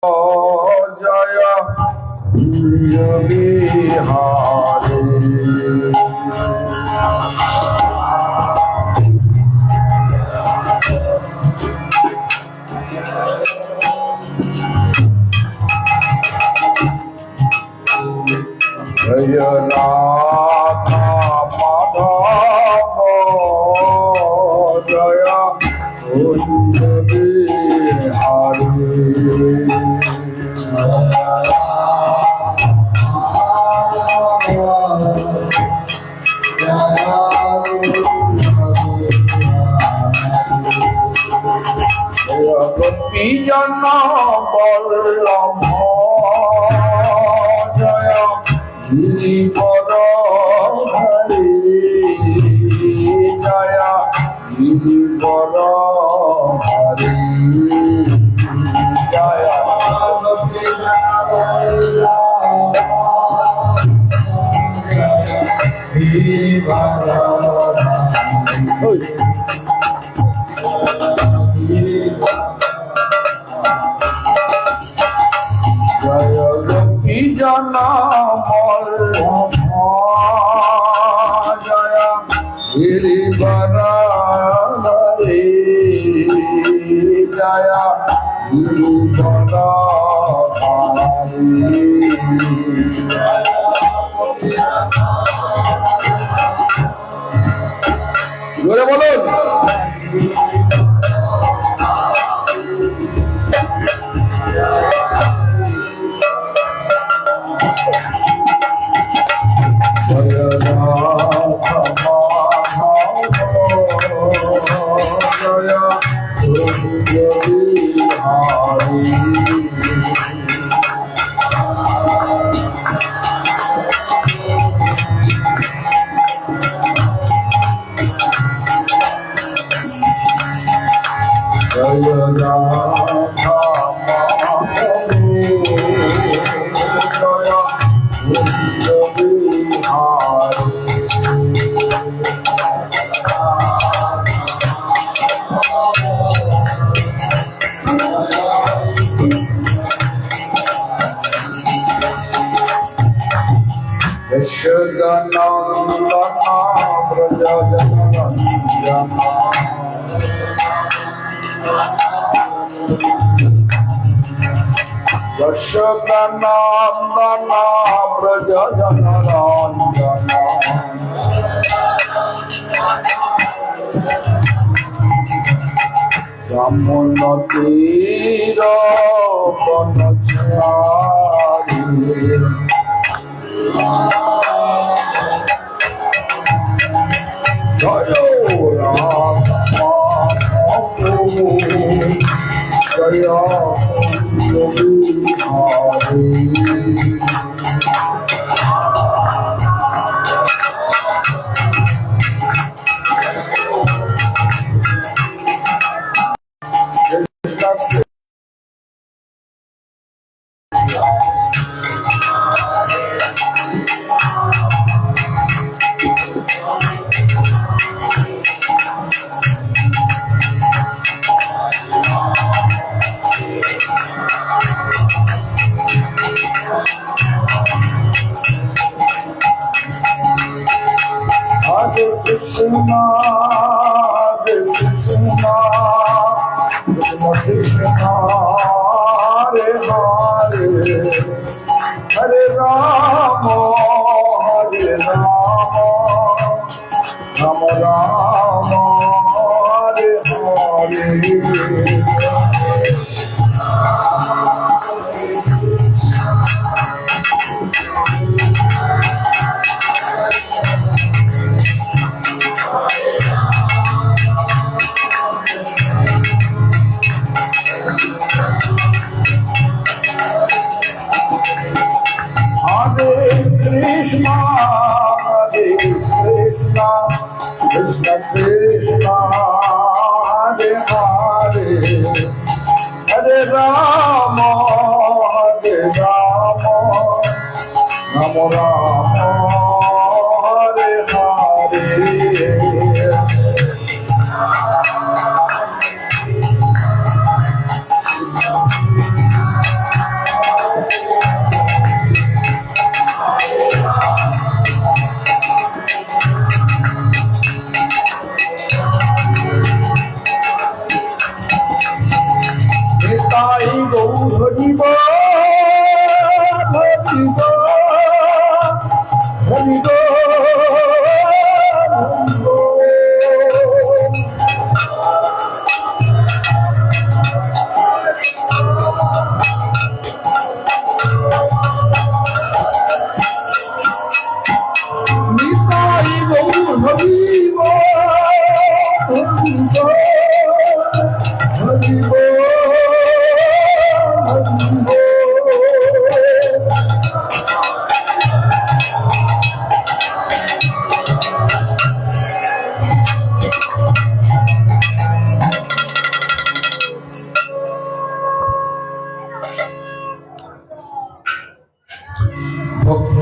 জয় বিহারে জয়নাথ মাধব জয় বিহারে জন বল্লভ জয় গিরিবর হরি জয় গিরিবর হরি জয় জন বল্লভ জয় গিরিবর হরি জয় গিরিবর হরি জোরে বলুন যশোদানন্দন ব্রজ জনরঞ্জন যশোদানন্দন ব্রজ জনরঞ্জন যমুন তীর বনচারী জয় রাম জয় বিহারে Hare Krishna, Hare Krishna, Krishna Krishna, Hare Hare, Hare Rama, Hare Rama, Rama Rama, Hare Hare. Krishna, Krishna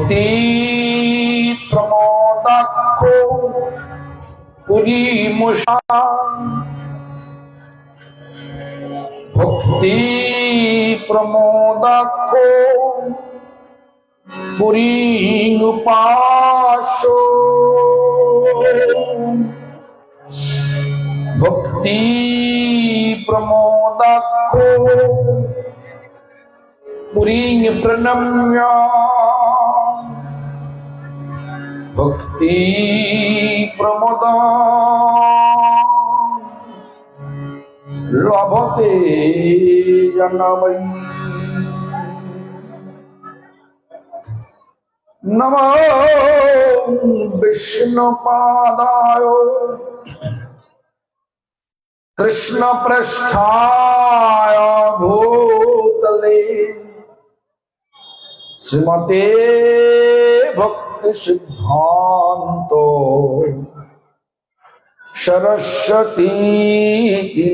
ভক্তি প্রমোদাক্ষ পুরী মুষা ভক্তি প্রমোদাক্ষ পুরী উপাস ভক্তি প্রমোদাক্ষ পুরী প্রণম্য ভক্তি প্রমোদ লভতে জনময়ী নমো বিষ্ণুপাদায় কৃষ্ণ পৃষ্ঠায় ভূতলে শ্রীমতে ভক্তি সিদ্ধান্ত সরস্বতী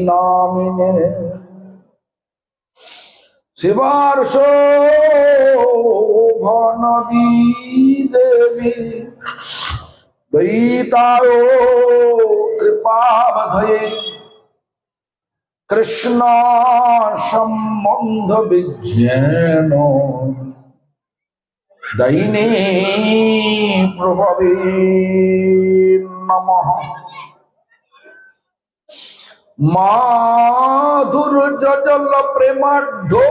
নামিনে শিবার্ষ ভনবী দেবী দয়িতায় কৃপাবধয়ে কৃষ্ণ সম্বন্ধ বিজ্ঞান দৈনে প্রভবে নমঃ। মাধুর্যজল প্রেমাঢ্যো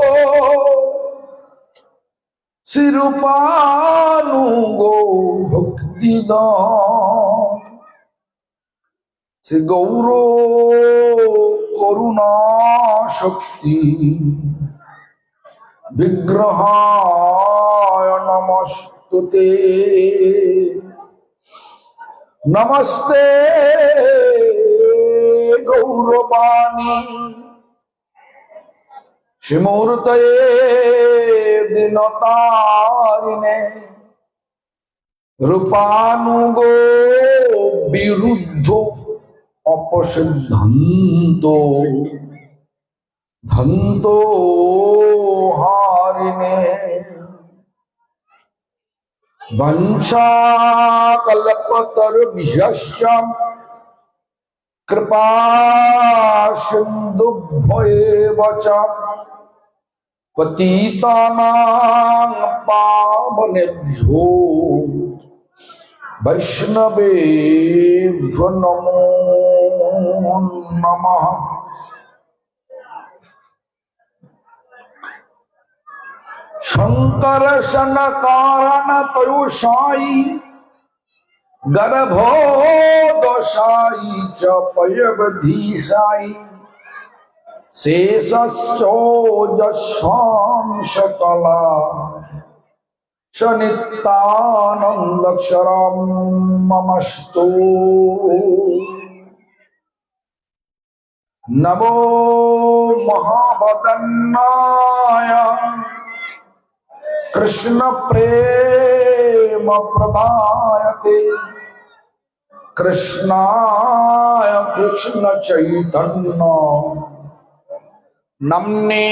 শ্রীরূপানুগো ভক্তিদান শ্রী গৌর করুণা শক্তি বিগ্রহায় নমস্তুতে নমস্তে গৌরবাণী শ্রীমূর্তয়ে দীনতারিণে রূপানুগো বিরুদ্ধ অপসিদ্ধন্ত ধন্ত হারিণে বংশাকল্পতরুভ্যশ্চ কৃপা সিন্ধুভ্যেব চ পতিতানাং পাবনেভ্যো বৈষ্ণবেভ্যো নমো নমঃ। শঙ্কর সনকারণ তয়ুষায়ী গর্ভোদশায়ী চ পয়বধীশায়ী শেষশ্চোজস্বাং সকলা সনিত্যানন্দক্ষরম মমস্তু। নমো মহাবদন্নায় কৃষ্ণ প্রেম প্রদায়তে কৃষ্ণায় কৃষ্ণ চৈতন্য নাম্নে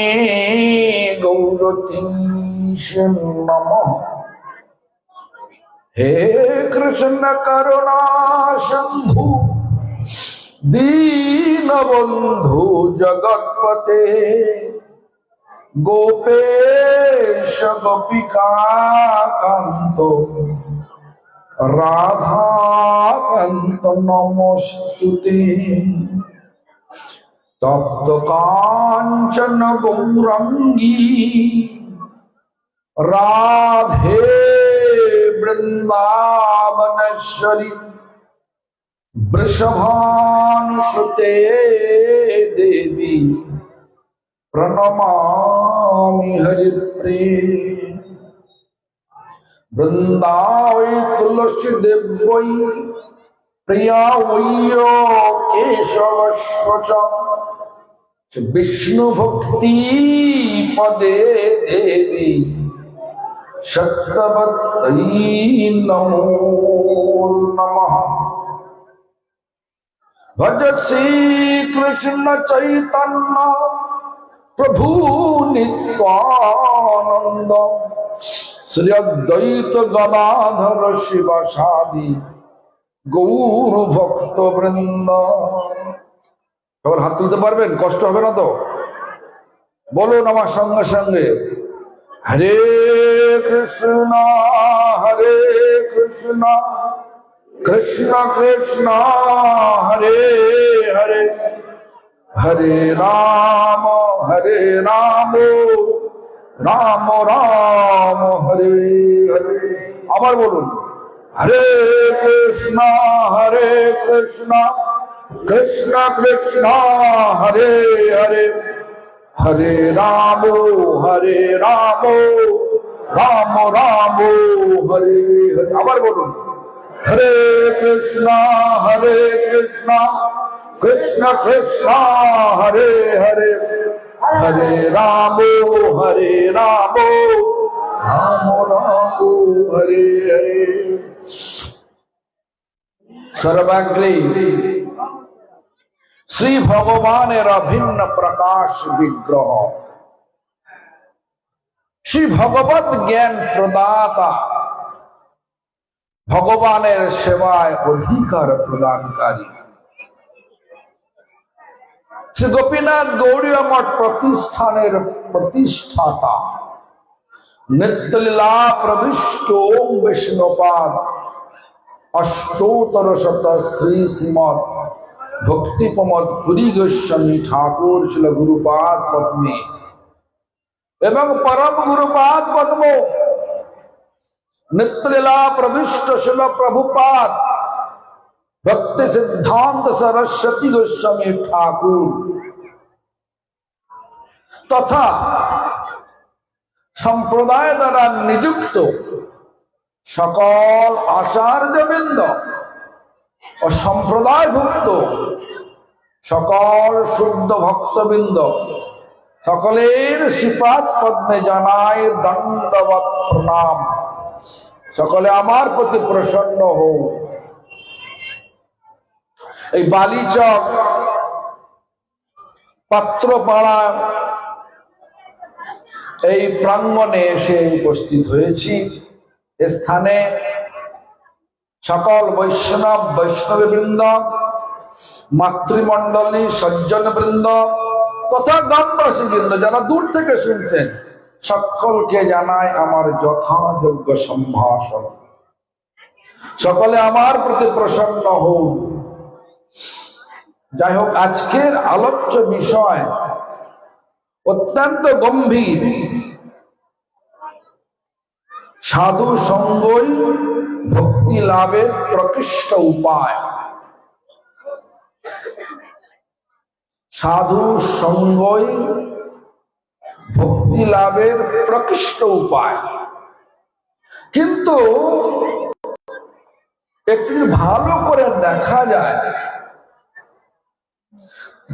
গৌরতীশে নমঃ। হে কৃষ্ণ করুণা সিন্ধু দীনবন্ধু জগৎপতে গোপেশ গোপিকাকান্ত রাধাকান্ত নমস্তুতে। তপ্ত কাঞ্চন গৌরাঙ্গী রাধে বৃন্দাবনেশ্বরী বৃষভানুসুতে দেবী প্রণমামি হরিপ্রিয়ে। বৃন্দাবৈ তুলসী দেব্যৈ প্রিয়া বৈয়ো কেশবস্য বিষ্ণু ভক্তি পদে দেবী সত্যবত্যৈ নমো নমঃ। ভজ শ্রী কৃষ্ণ চৈতন্য প্রভু নিত্যানন্দ শ্রী অদ্বৈত গদাধর শিবাসাদি গৌর ভক্ত বৃন্দ। তখন হাত তুলতে পারবেন, কষ্ট হবে না তো? বলুন আমার সঙ্গে সঙ্গে, হরে কৃষ্ণ হরে কৃষ্ণ কৃষ্ণ কৃষ্ণ হরে হরে হরে রাম রাম রাম হরে হরে। আবার বলুন, হরে কৃষ্ণ কৃষ্ণ কৃষ্ণ হরে হরে হরে রাম রাম রাম হরে হরে। আবার বলুন, হরে কৃষ্ণ কৃষ্ণ কৃষ্ণ হরে হরে হরে রাম রাম রাম হরে হরে। সর্বাগ্রে শ্রী ভগবানের অভিন্ন প্রকাশ বিগ্রহ, শ্রী ভগবত জ্ঞান প্রদাতা, ভগবানের সেবায় অধিকার প্রদানকারী শ্রী গোপীনাথ গৌড়ীয় মঠ প্রতিষ্ঠানের প্রতিষ্ঠাতা, নিত্যলীলা প্রবিষ্ট ওম বিষ্ণুপাদ অষ্টোত্তর শত শ্রী শ্রীমৎ ভক্তি প্রমোদ পুরী গোস্বামী ঠাকুর ছিল গুরুপাদ পদ্মে এবং পরম গুরুপাদ পদ্ম নিত্যলীলা প্রবিষ্ট ছিল প্রভুপাদ ভক্তি সিদ্ধান্ত সরস্বতী গোস্বামী ঠাকুর তথা সম্প্রদায় দ্বারা নিযুক্ত সকল আচার্যবৃন্দ ও সম্প্রদায়ভুক্ত সকল শুদ্ধ ভক্তবৃন্দ সকলের শ্রীপাদ পদ্মে জানাই দণ্ডবৎ প্রণাম। সকলে আমার প্রতি প্রসন্ন হও। এই বালিচক পাত্রপাড়া এই প্রাঙ্গণে এসে উপস্থিত হয়েছি। এ স্থানে সকল বৈষ্ণবী বৃন্দ, মাতৃমণ্ডলী, সজ্জন বৃন্দ তথা গ্রামবাসী বৃন্দ যারা দূর থেকে শুনছেন, সকলকে জানায় আমার যথাযোগ্য সম্ভাষণ। সকলে আমার প্রতি প্রসন্ন হন। যাই হোক, আজকের আলোচ্য বিষয় অত্যন্ত গম্ভীর। সাধু সঙ্গই ভক্তি লাভের প্রকৃষ্ট উপায়। সাধু সঙ্গই ভক্তি লাভের প্রকৃষ্ট উপায়। কিন্তু একটু ভালো করে দেখা যায়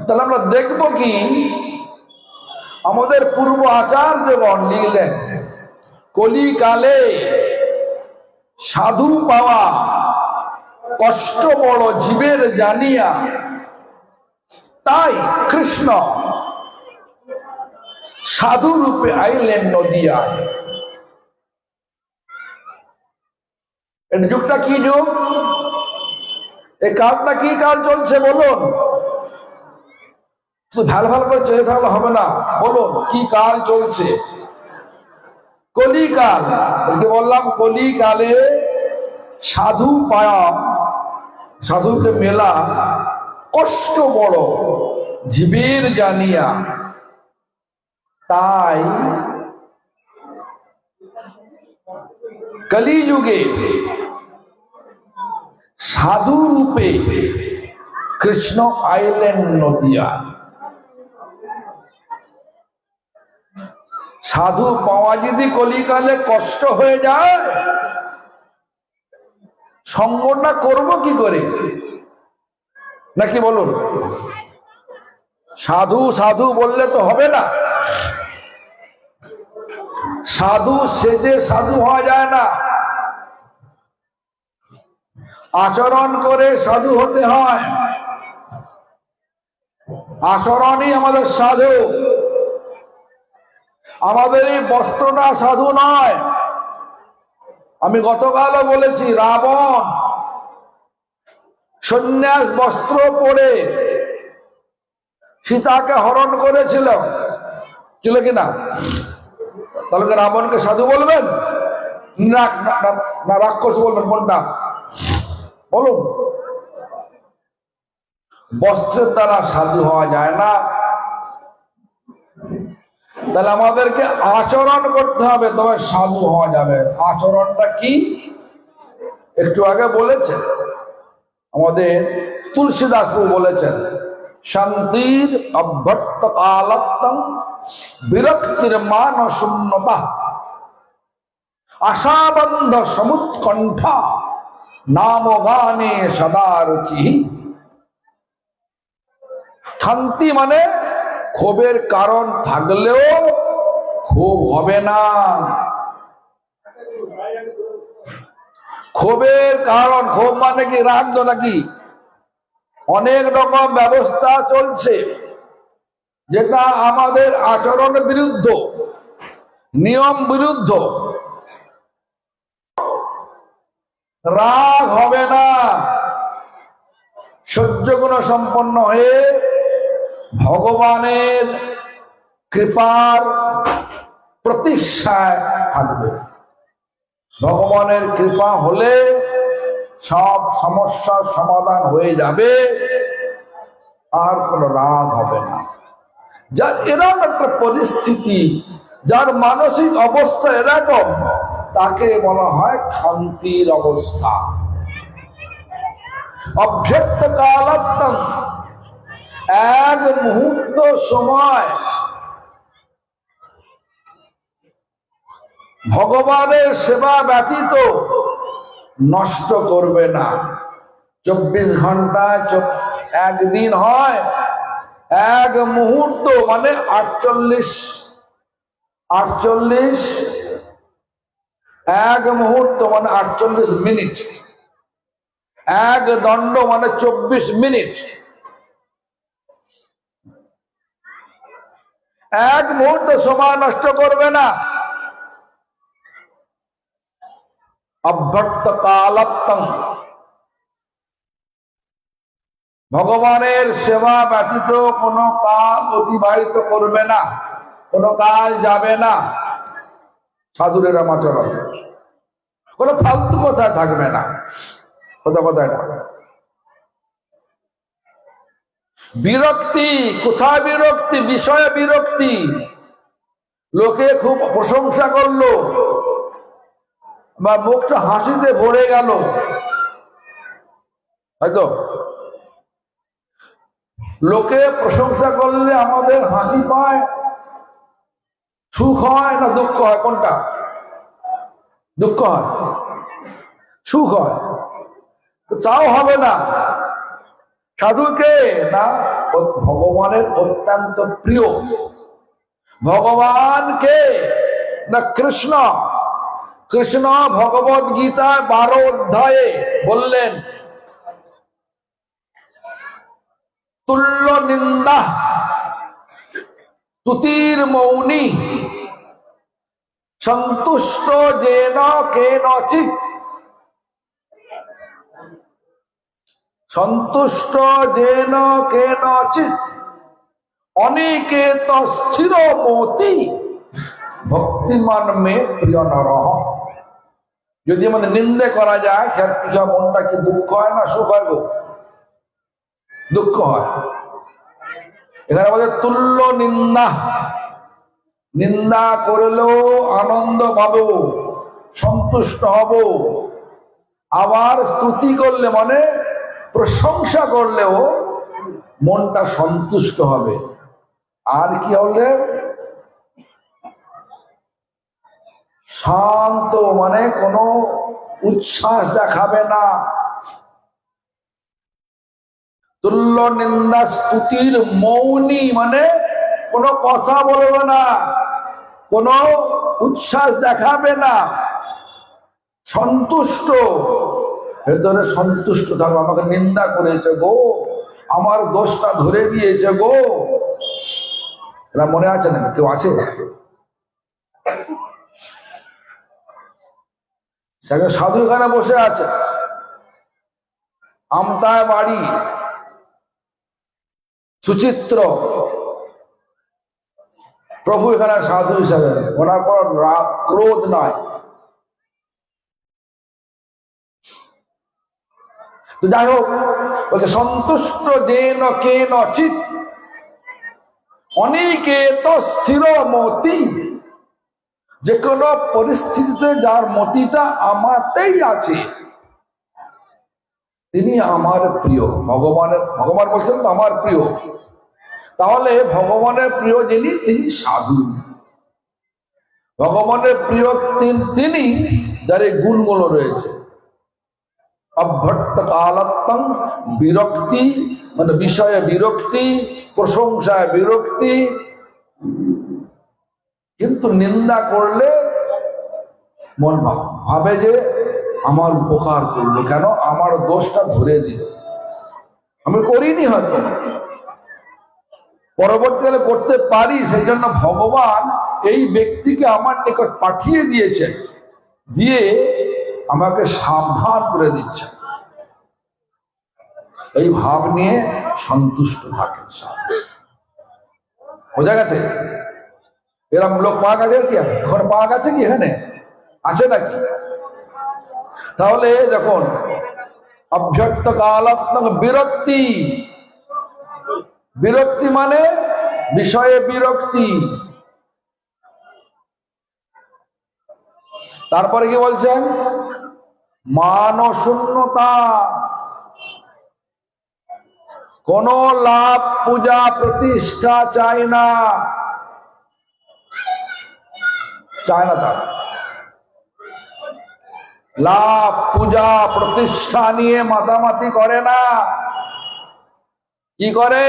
তাহলে আমরা দেখব কি আমাদের পূর্ব আচার্যগণ লিখলেন, কলিকালে সাধু পাওয়া কষ্ট বড় জীবের জানিয়া, তাই কৃষ্ণ সাধু রূপে আইলেন নদিয়ায়। এই যুগটা কি যুগ? এই কালটা কি কাল চলছে বলুন? ভালো ভালো করে চেয়ে থাকলে হবে না, বলুন কি কাল চলছে? কলিকাল। বললাম কলিকালে সাধু পায়া, সাধুকে মেলা কষ্ট বড় জীবের জানিয়া, তাই কলিযুগে সাধু রূপে কৃষ্ণ আইলেন নদিয়া। সাধু পাওয়া যদি কলিকালে কষ্ট হয়ে যায়, সঙ্গটা করব কি করে? নাকি বলুন? সাধু সাধু বললে তো হবে না। সাধু সেজে সাধু হওয়া যায় না, আচরণ করে সাধু হতে হয়। আচরণই আমাদের সাধু। আমাদের এই বস্ত্রটা সাধু নয়, আমি গতকালও বলেছি, রাবণ সন্ন্যাস বস্ত্র পরে সীতাকে হরণ করেছিল, ছিল কিনা? তাহলে রাবণকে সাধু বলবেন না রাক্ষস বলবেন? কোনটা বলুন? বস্ত্রের দ্বারা সাধু হওয়া যায় না। তাহলে আমাদেরকে আচরণ করতে হবে, তবে সাধু হওয়া যাবে। আচরণটা কি? একটু আগে বলেছেন, আমাদের তুলসীদাস বলেছেন, শান্তির অভ্যর্ত কালত্তম বিরক্তির মান শূন্যতা আশাবন্ধ সমুৎকণ্ঠা নাম গানে সদা রুচি। শান্তি মানে ক্ষোভের কারণ থাকলেও ক্ষোভ হবে না। ক্ষোভের কারণ, ক্ষোভ মানে কি? রাগ তো নাকি? অনেক রকম ব্যবস্থা চলছে যেটা আমাদের আচরণের বিরুদ্ধ, নিয়ম বিরুদ্ধ। রাগ হবে না, সহ্য গুণ সম্পন্ন হয়ে ভগবানের কৃপার প্রতীক্ষায় থাকবে। ভগবানের কৃপা হলে সব সমস্যার সমাধান হয়ে যাবে, আর কোন রাগ হবে না। যার এরকম একটা পরিস্থিতি, যার মানসিক অবস্থা এরকম, তাকে বলা হয় শান্তির অবস্থা। অভ্যক্ত কালাত্তম, এক মুহূর্ত সময় ভগবানের সেবা ব্যতীত নষ্ট করবে না। 24 ঘন্টায় একদিন হয়, এক মুহূর্ত মানে 48, এক মুহূর্ত মানে 48 মিনিট, এক দণ্ড মানে 24 মিনিট। এক মুহূর্ত সময় নষ্ট করবে না। অভ্যর্ত কালত্তম, ভগবানের সেবা ব্যতীত কোনো কাল অতিবাহিত করবে না, কোনো কাল যাবে না। সাধুরের আচরণ, কোনো ফালতু কথা থাকবে না। কথায় না। বিরক্তি, কোথায় বিরক্তি? বিষয়ে বিরক্তি। লোকে খুব প্রশংসা করলো বা মুখটা হাসিতে ভরে গেল, হয়তো লোকে প্রশংসা করলে আমাদের হাসি পায়, সুখ হয় না দুঃখ হয়? কোনটা? দুঃখ হয়। সুখ হয় চাও হবে না। সাধুকে না ভগবানের অত্যন্ত প্রিয়। ভগবানকে না কৃষ্ণ, কৃষ্ণ ভগবদ গীতায় 12 অধ্যায়ে বললেন, তুল্য নিন্দা তুতির মৌনী সন্তুষ্ট যেন কেনচিৎ, সন্তুষ্ট যেন কেনচিৎ অনিকেত স্থির মতি ভক্তিমান মে প্রিয় নরহ। যদি আমাদের নিন্দে করা যায়, মনটা কি দুঃখ হয় না সুখ হয়? গো, দুঃখ হয়। এখানে আমাদের তুল্য নিন্দা, নিন্দা করলেও আনন্দ পাবো, সন্তুষ্ট হব। আবার স্তুতি করলে মানে প্রশংসা করলেও মনটা সন্তুষ্ট হবে। আর কি হলে? শান্ত মানে কোনো উচ্ছ্বাস দেখাবে না। তুল্য নিন্দা স্তুতির মৌনী মানে কোনো কথা বলবে না, কোনো উচ্ছ্বাস দেখাবে না, সন্তুষ্ট, ভেতরে সন্তুষ্ট থাকবে। আমাকে নিন্দা করেছে গো, আমার দোষটা ধরে দিয়েছে গো, এরা মনে আছে না? কেউ আছে? সেখানে সাধু এখানে বসে আছে, আমতায় বাড়ি, সুচিত্র প্রভু এখানে সাধু হিসাবে, ওনার কোনো রাগ ক্রোধ নয়। তো যাই হোক, বলছে সন্তুষ্ট যেন কেন চিত অনিকেত স্থির মতি, যে কোনো পরিস্থিতিতে যার মতিটা আমাতেই আছে তিনি আমার প্রিয়। ভগবান বলছেন তো আমার প্রিয়, তাহলে ভগবানের প্রিয় যিনি তিনি সাধু। ভগবানের প্রিয় তিনি যার এই গুণগুলো রয়েছে। অভ্যর্থ কালাত্তম বিরক্তি, মানে বিষয়ে বিরক্তি, প্রশংসায় বিরক্তি, কিন্তু নিন্দা করলে মন ভাবে যে আমার উপকার করলো, কেন আমার দোষটা ধরে দিল, আমি করিনি হয়তো, পরবর্তীকালে করতে পারি, সেই জন্য ভগবান এই ব্যক্তিকে আমার নিকট পাঠিয়ে দিয়েছেন, দিয়ে আমাকে সাবধান করে দিচ্ছেন। এই ভাব নিয়ে সন্তুষ্ট থাকেন। বোঝা গেছে? এরকম লোক পাওয়া গেছে কি এখন? পাওয়া গেছে কি এখানে? আছে নাকি? তাহলে যখন অভ্যর্থ কালাত্মক বিরক্তি, বিরক্তি মানে বিষয়ে বিরক্তি, তারপরে কি বলছেন? মান শূন্যতা, কোন লাভ পূজা প্রতিষ্ঠা চায় না, চায় না। তার লাভ পূজা প্রতিষ্ঠা নিয়ে মাতামাতি করে না। কি করে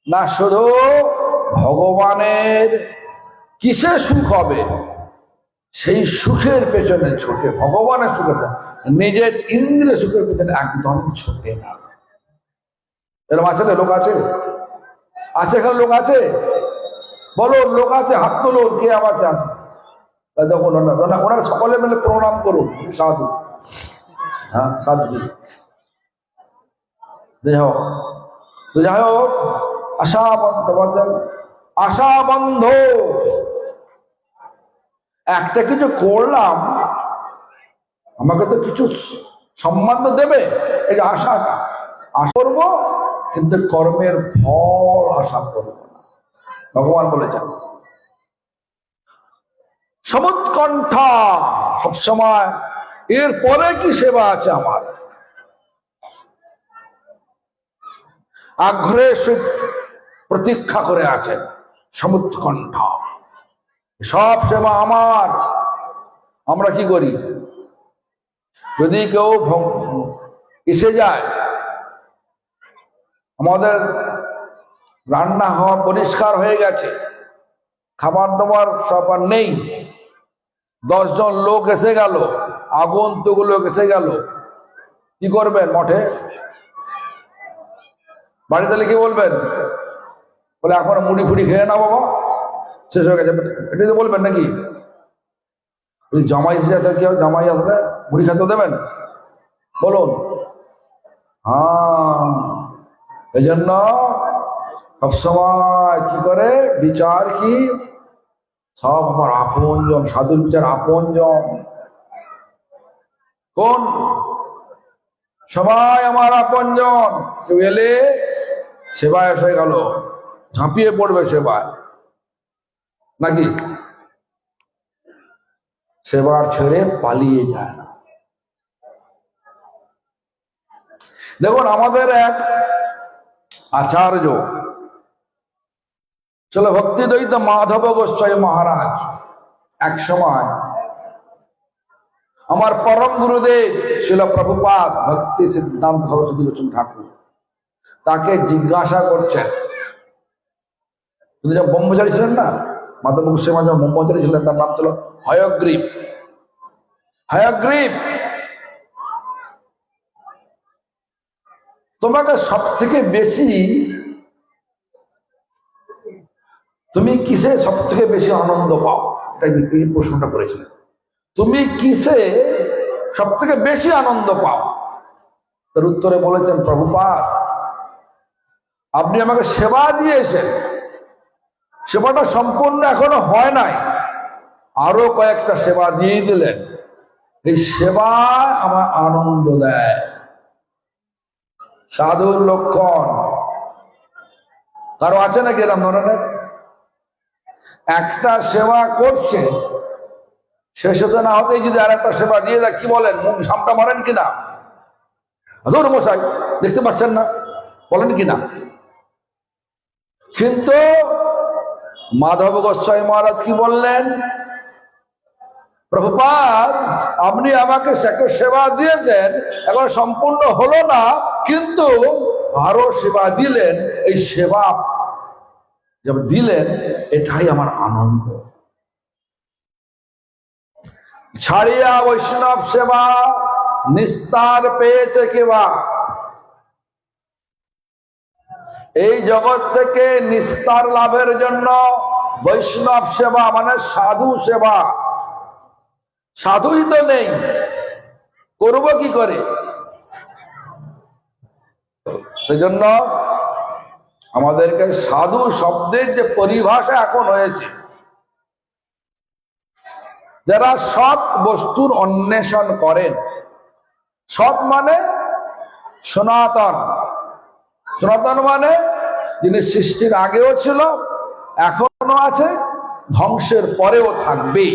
না? শুধু ভগবানের কিসে সুখ হবে সেই সুখের পেছনে ছোটে, ভগবানের সুখের, নিজের ইন্দ্রিয় সুখের পেছনে একদম ছোটে না। এরকম আছে? লোক আছে, আছে এখানে লোক আছে? বলো লোক আছে, হাত তোলো, কে আমার চান? দেখুন ওনারা সকলে মিলে প্রণাম করুন, সাধু। হ্যাঁ সাধু। যাই হোক, আশা বন্ধ, একটা কিছু করলাম আমাকে তো কিছু সম্মান দেবে, এই আশাটা। আশা করবো কিন্তু কর্মের ফল আশা করবো না। ভগবান বলেছেন সমুৎকণ্ঠা, সবসময় এর পরে কি সেবা আছে আমার, আগ্রহের সহিত প্রতীক্ষা করে আছেন। সমুৎকণ্ঠা, সব সেবা আমার। আমরা কি করি? যদি কেউ এসে যায়, আমাদের রান্না হওয়া পরিষ্কার হয়ে গেছে, খাবার দাবার সব আর নেই, 10 জন লোক এসে গেল, আগন্তুক লোক এসে গেল, কি করবেন? মঠে বাড়িতে কি বলবেন? বলে এখন মুড়ি ফুড়ি খেয়ে না বাবা, শেষ হয়ে গেছে, এটাই তো বলবেন নাকি? জামাই এসে কি হবে? জামাই আসলে মুড়ি খেতে দেবেন? বলুন। হ্যাঁ, এই জন্য সবসময় কি করে বিচার, কি সব আমার আপনজন, সাধুর বিচার আপনজন। কোন? সবাই আমার আপনজন। কেউ এলে সেবায় এসে গেল, ঝাঁপিয়ে পড়বে সেবায়, নাকি? সেবার ছেড়ে পালিয়ে যায় না। দেখুন আমাদের এক আচার্য চলো ভক্তি দ্বৈত মাধব গোস্বামী মহারাজ, এক সময় আমার পরম গুরুদেব শিল প্রভুপাদ ভক্তি সিদ্ধান্ত সরস্বতী গোস্বামী ঠাকুর তাকে জিজ্ঞাসা করছেন। যখন ব্রহ্মচারী ছিলেন না, মাধব গোস্বামী যখন ব্রহ্মচারী ছিলেন, তার নাম ছিল হয়গ্রীব। হয়গ্রীব, তোমাকে সব থেকে বেশি, তুমি কিসে সব থেকে বেশি আনন্দ পাও? এটা এই প্রশ্নটা করেছিলেন। তুমি কিসে সব থেকে বেশি আনন্দ পাও? তার উত্তরে বলেছেন, প্রভুপাদ আপনি আমাকে সেবা দিয়েছেন, সেবাটা সম্পূর্ণ এখনো হয় নাই, আরো কয়েকটা সেবা দিয়ে দিলেন, এই সেবা আমার আনন্দ দেয়। সাধুর লক্ষণ কারো আছে নাকি এরকম ধরনের? একটা সেবা করছে, শেষ হতে না হতেই যদি আর একটা সেবা দিয়ে দেয়, কি বলেন, মুখ সামটা মারেন কিনা? হুজুর মশাই দেখতে পাচ্ছেন না, বলেন কিনা? কিন্তু মাধব গোস্বামী মহারাজ কি বললেন, প্রভুপাদ আপনি আমাকে একটা সেবা দিয়েছেন, এখন সম্পূর্ণ হলো না, কিন্তু আরো সেবা দিলেন, এই সেবা যখন দিলেন এটাই আমার আনন্দ। ছাড়িয়া বৈষ্ণব সেবা নিস্তার পেয়েছে কেবা। এই জগৎ থেকে নিস্তার লাভের জন্য বৈষ্ণব সেবা মানে সাধু সেবা। সাধুই তো নেই, করবো কি করে? সেজন্য আমাদেরকে সাধু শব্দের যে পরিভাষা এখন হয়েছে, যারা সৎ বস্তুর অন্বেষণ করেন, সৎ মানে সনাতন, সনাতন মানে যিনি সৃষ্টির আগেও ছিল, এখনো আছে, ধ্বংসের পরেও থাকবে।